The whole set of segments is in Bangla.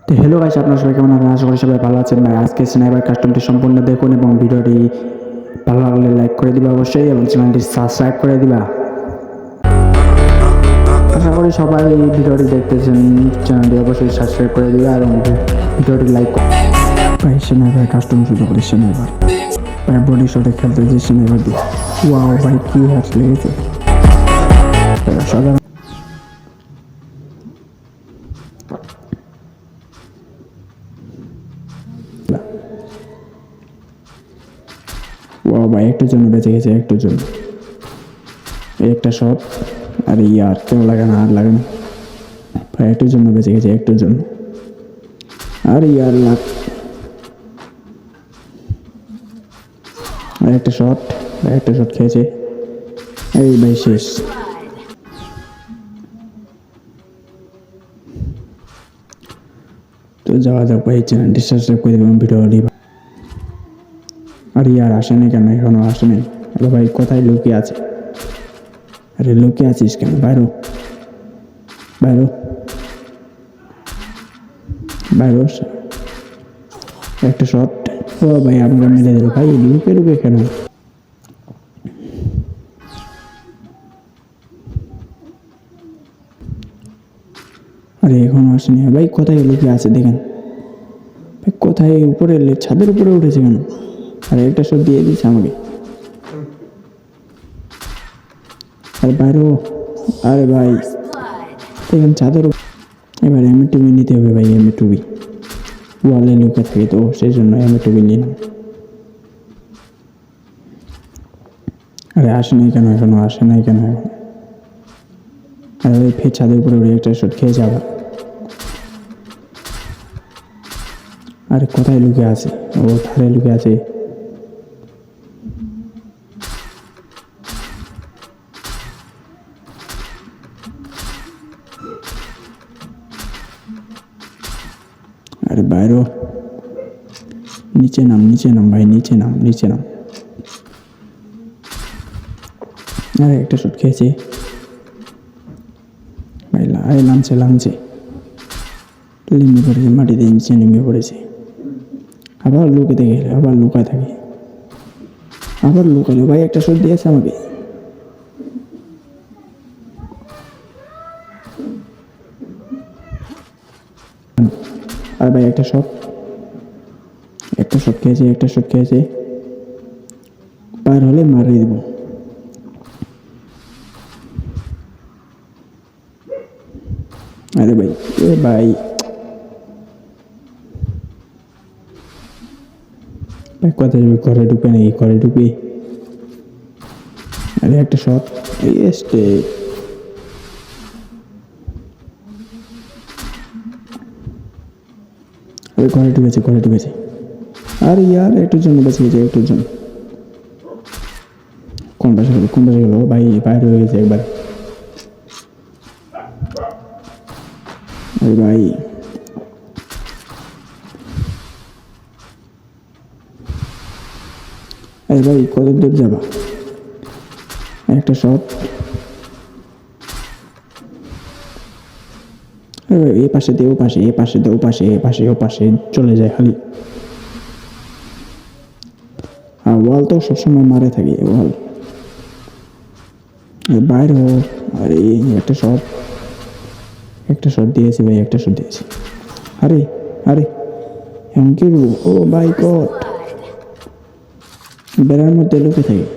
তো হ্যালো গাইস, আপনারা সবাই কেমন আছেন? আশা করি সবাই ভালো আছেন। ভাই আজকে স্নাইপার কাস্টমটি সম্পূর্ণ দেখুন এবং ভিডিওটি ভালো লাগলে লাইক করে দিবা অবশ্যই, এবং চ্যানেলটি সাবস্ক্রাইব করে দিবা। আশা করি সবাই ভিডিওটি দেখতেছেন, চ্যানেলটি অবশ্যই সাবস্ক্রাইব করে দিবা এবং ভিডিওটি লাইক করে। ভাই স্নাইপার কাস্টম শুরু করি। স্নাইপার ভাই বডি শটে খেলতে যে স্নাইপার দিয়ে, ওয়াও ভাই কি হ্যাচ লেগেছে সাধারণ। ওয়াও ভাই একটুর জন্য বেঁচে গেছে, একটুর জন্য একটা শট। আর ইয়ার কেউ লাগে না, আর লাগে না ভাই, একটুর জন্য বেঁচে গেছে, একটুর জন্য। আর ইয়ার লাগ, আর একটা শট, একটা শট খেয়েছে। এই ভাই শেষ। তো যাওয়া যাক ভাই, চ্যানেলটি সাবস্ক্রাইব করে দেবেন, ভিডিওটি। আর ইয়ার আসে নাই কেন? এখনো আসে নাই। আরে ভাই কোথায় লুকিয়ে আছে? আরে লুকিয়ে আছিস কেন? বাইরো বাইরো বাইরো। একটা শট। ও ভাই আমরা মেরে দিল ভাই, লুকে লুকে কেন? আরে এখনো আসেনি ভাই, কোথায় লুকিয়ে আছে দেখেন ভাই, কোথায়? উপরে ছাদের উপরে উঠেছে কেন? আরে একটা শট দিয়ে দিচ্ছে আমাকে। আরে বাইরো। আরে ভাই দেখেন ছাদের উপর। এবার M2 নিতে হবে ভাই, M2 ওয়ালে লুকে থাকে তো সেই জন্য M2 নিলাম। আরে আসে নাই কেন? এখনো আসে নাই কেন? আরে ওই ফের ছাদের উপরে উঠে একটা শট খেয়ে যাবে। আরে কোথায় লুকে আছে? ও ধারে লুকে আছে। আরে বাইরো, নিচে নাম, নিচে নাম ভাই, নিচে নাম, নিচে নাম। আরে একটা শট খেয়েছে ভাই। আরে নামছে, নামছে, নেমে পড়েছে মাটিতে, নিচে নেমে পড়েছে। আবার লুকাতে গেলে আবার লুকায় থাকে, আবার লুকালো ভাই। একটা শট দিয়েছে আমাকে। আর ভাই একটা শট, একটা শট খেয়েছে, একটা শট খেয়েছে। পার হলে মারিয়ে দেবো। আরে ভাই, এ ভাই ভাই কোথায় যাবে? ঘরে ঢুকে নাকি? ঘরে ঢুকে। আরে একটা শট, এসে আরে ঘরে ঢুকেছে, ঘরে ঢুকেছে। আর ইয়ার একটুর জন্য বেঁচে গেছে, একটুর জন্য। কোন পাশে গেলো? কোন পাশে গেলো ভাই? বাইরে হয়ে গেছে একবার। আরে ভাই আরে ভাই কত দূর যাবা? একটা শট। এ পাশে দিয়ে ও পাশে, এ পাশে দিয়ে ও পাশে, এ পাশে ও পাশে চলে যায় খালি। আর ওয়াল তো সবসময় মারে থাকে, ওয়াল। বাইরে হো। আরে একটা শট, একটা শট দিয়েছে ভাই, একটা শট দিয়েছে। আরে আরে এমন কি? ও ভাই গড, বেড়ার মধ্যে লুকে থাকে।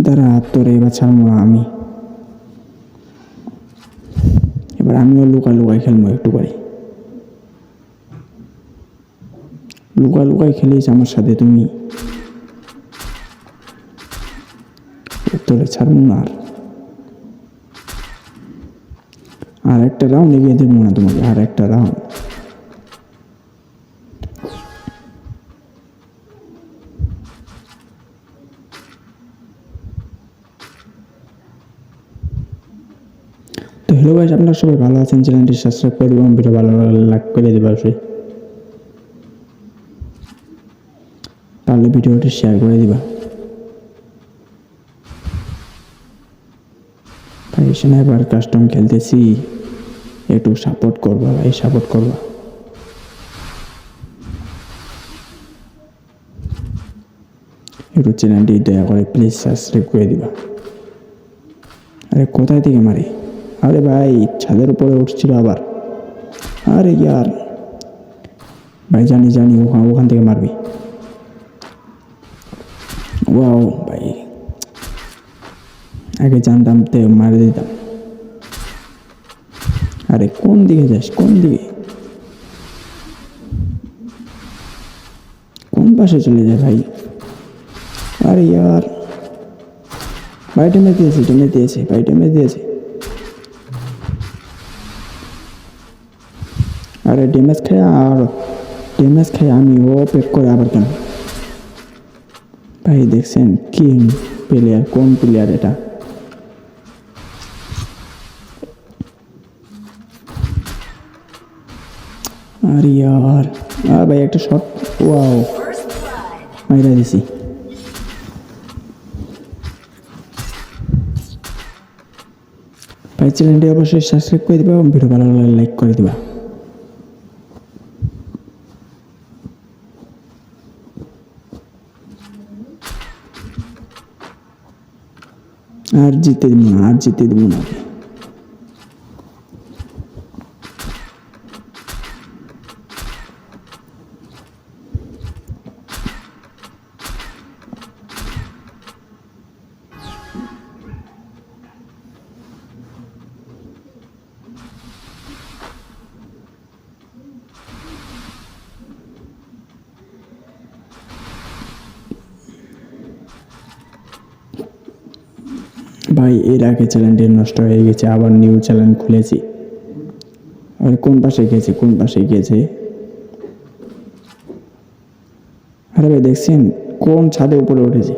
দাঁড়া, তোর এবার ছাড়বো না আমি। এবার আমিও লুকাই লুকাই খেলবো একটু করে। লুকাই লুকাই খেলিস আমার সাথে তুমি, তোরে ছাড়বো না। আর একটা রাউন্ড এগিয়ে দেবো না তোমাকে, আর একটা রাউন্ড। তো হ্যালো গাইস, আপনারা সবাই ভালো আছেন? চ্যানেলটি সাবস্ক্রাইব করে দেবেন, ভিডিও ভালো লাগলে লাইক করে দেবে অবশ্যই, তাহলে ভিডিওটি শেয়ার করে দিবা। ভাই স্নাইপার কাস্টম খেলতেছি, একটু সাপোর্ট করবা ভাই, সাপোর্ট করবা। একটু চ্যানেলটি দয়া করে প্লিজ সাবস্ক্রাইব করে দিবা। আরে কোথায় থেকে মারে? আরে ভাই ছাদের উপরে উঠছিল আবার। আরে ইয়ার ভাই, জানি জানি ওখান থেকে মারবি। ওয়াও ভাই, আগে জানতাম তো মারে দিতাম। আরে কোন দিকে যাস, কোন দিকে, কোন পাশে চলে যায় ভাই? আরে ইয়ার ভাই, টেমে দিয়েছে ভাই, টেমে দিয়েছে। আরে ড্যামেজ খাই আমি, ও পেক করে আবার কেন ভাই? দেখছেন কি প্লেয়ার, কোন প্লেয়ার এটা? আরে ইয়ার ভাই একটা শট, ওয়াও মাইরা দিছি। ভাই চ্যানেলটি অবশ্যই সাবস্ক্রাইব করে দিবা এবং ভিডিও ভালো লাগলে লাইক করে দিবা। আর জিততে দিব না, আর জিততে দিব না। ভাই এর আগে চ্যানেলটি নষ্ট হয়ে গেছে, আবার নিউ চ্যানেল খুলেছি। আর কোন পাশে গেছে, কোন পাশে গেছে? আরে ভাই দেখছেন কোন ছাদে উপরে উঠেছে?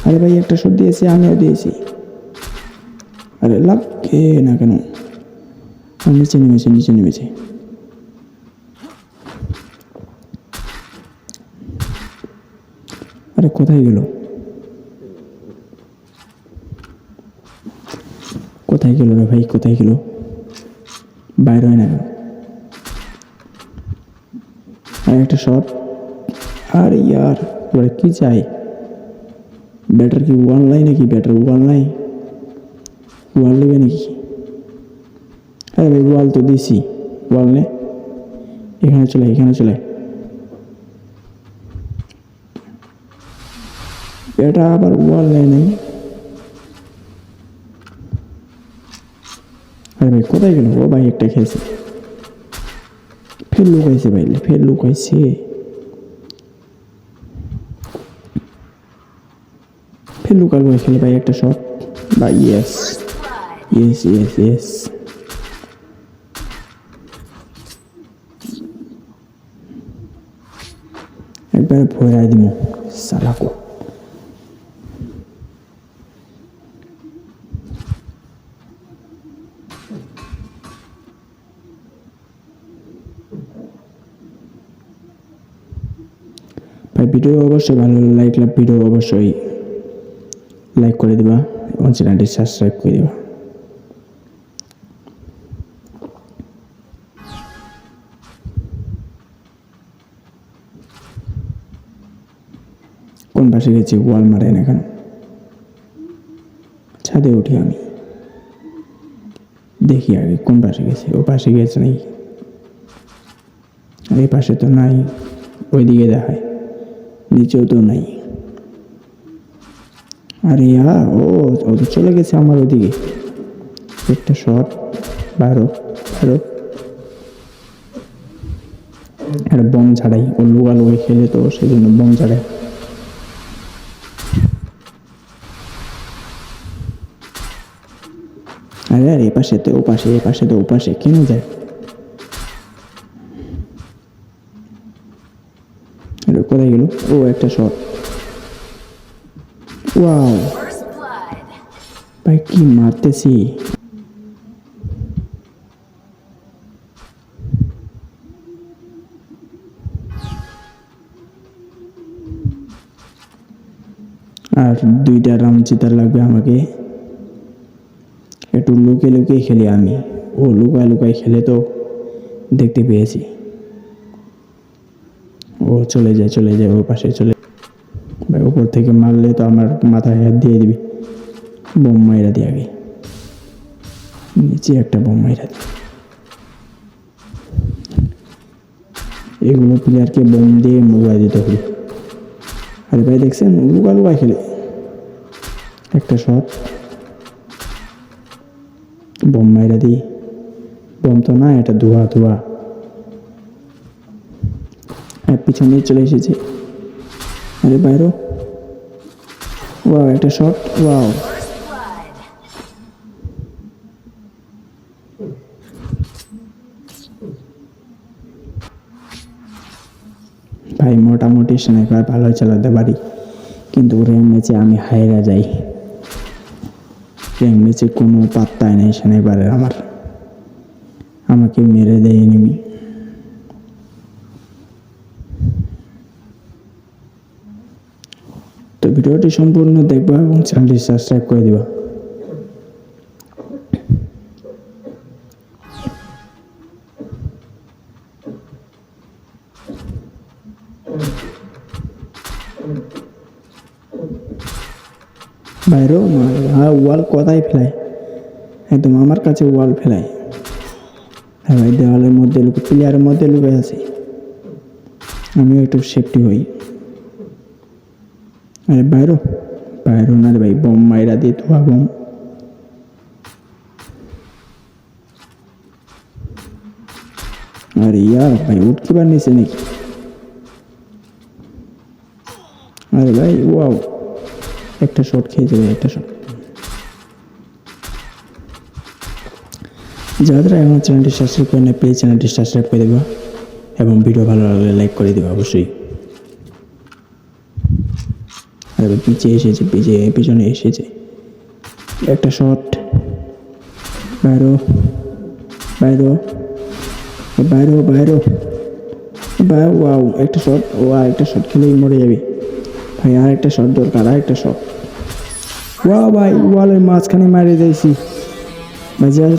আরে ভাই একটা শট দিয়েছে, আমিও দিয়েছি। আরে লাগে না কেন? নিচে নেমেছে। আরে কোথায় গেল? রে ভাই, কোথায় গেল? বাইর হয় না কেন? আর একটা শট। আর ইয়ার ওরা কি চাই? ব্যাটার কি ওয়ান লাই নাকি? ব্যাটার ওয়ান লাই, ওয়াল নেবে নাকি? আরে ভাই ওয়াল তো দিছি, ওয়াল নে। এখানে চলে। এটা আবার ওয়াল নেয় নাই। আরে ভাই কোথায় গেল? ও ভাই একটা খেয়েছে, ফের লুকাইছে ভাই, ফের লুকাইছে। ফের লুকাল ভাই, খেলে ভাই একটা শট ভাই। ইয়েস। একবারে ভরাই দিব সালাকো। ভাই ভিডিও অবশ্যই ভালো লাগলে ভিডিও অবশ্যই লাইক করে দিবা এবং চ্যানেলটি সাবস্ক্রাইব করে দিবা। কোন পাশে গেছি? ওয়াল মারে না কেন? ছাদে উঠি আমি, দেখি আগে কোন পাশে গেছে। ও পাশে গেছে নাকি? এই পাশে তো নাই, ওইদিকে দেখায়, নিচেও তো নাই। আরে ও তো চলে গেছে আমার ওইদিকে। একটা শট, বারো একটা বম ছাড়াই, ও লুকালুকি খেলে তো সেই জন্য বম ছাড়াই। আরে এ পাশে তো ও পাশে কেন যায়? কোথায় গেল? ও একটা শট, ওয়াও ভাই কি মারতেছি। আর 2টা রাউন্ড জেতার লাগবে আমাকে। একটু লুকিয়ে লুকিয়ে খেলি আমি। ও লুকায় লুকায় খেলে তো দেখতে পেয়েছি। ও চলে যায় ওর পাশে চলে। ভাই উপর থেকে মারলে তো আমার মাথায় হাত দিয়ে দিবি। বোম মাইরা দিয়ে আগে নিচে একটা বোম মাইরা দি। এগুলো প্লেয়ারকে বোম দিয়ে মুগায় দিতে হবে। আরে ভাই দেখছেন লুকা লুকা খেলে। একটা শট, বোম মাইরা দিই। বোম তো না, এটা ধোয়া ধোয়া। পিছনে চলে এসেছে। আরে বাইরো, ওয়াও একটা শট, ওয়াও। ভাই মোটামুটি স্নাইপার ভালো চালাতে পারি, কিন্তু র্যাঙ্ক ম্যাচে আমি হাইরা যাই। র্যাঙ্ক ম্যাচে কোনো পাত্তাই নেই স্নাইপারের আমার, আমাকে মেরে দেয় এনিমি। তো ভিডিওটি সম্পূর্ণ দেখবা এবং চ্যানেলটি সাবস্ক্রাইব করে দিবা। বাইরেও ওয়াল কোথায় ফেলায়, একদম আমার কাছে ওয়াল ফেলায়। হ্যাঁ ভাই দেওয়ালের মধ্যে লুকে, প্লেয়ারের মধ্যে লুকে আছে, আমিও একটু সেফটি হই। আরে বাইরো বাইরো না রে ভাই, বোম মাইরা দিয়ে ধোয়া বোম। আরে ইয়ার ভাই উঠতে পার নিচে নাকি? আরে ভাই ওয়াও, একটা শট খেয়ে যাবে, একটা শট। যারা আমার চ্যানেলটি সাবস্ক্রাইব করে না, প্লিজ চ্যানেলটি সাবস্ক্রাইব করে দেবা এবং ভিডিও ভালো লাগলে লাইক করে দেবা অবশ্যই। আর পিছিয়ে এসেছে, পিছনে এসেছে, একটা শট। বাইরো বাইরো বাইরো বাইরো, ওয়াও একটা শট, একটা শট খেলেই মরে যাবে ভাই। আর একটা শট দরকার, আর একটা শট। ওয়াও ভাই ওয়ালের মাঝখানে মারিয়ে দিয়েছি ভাই।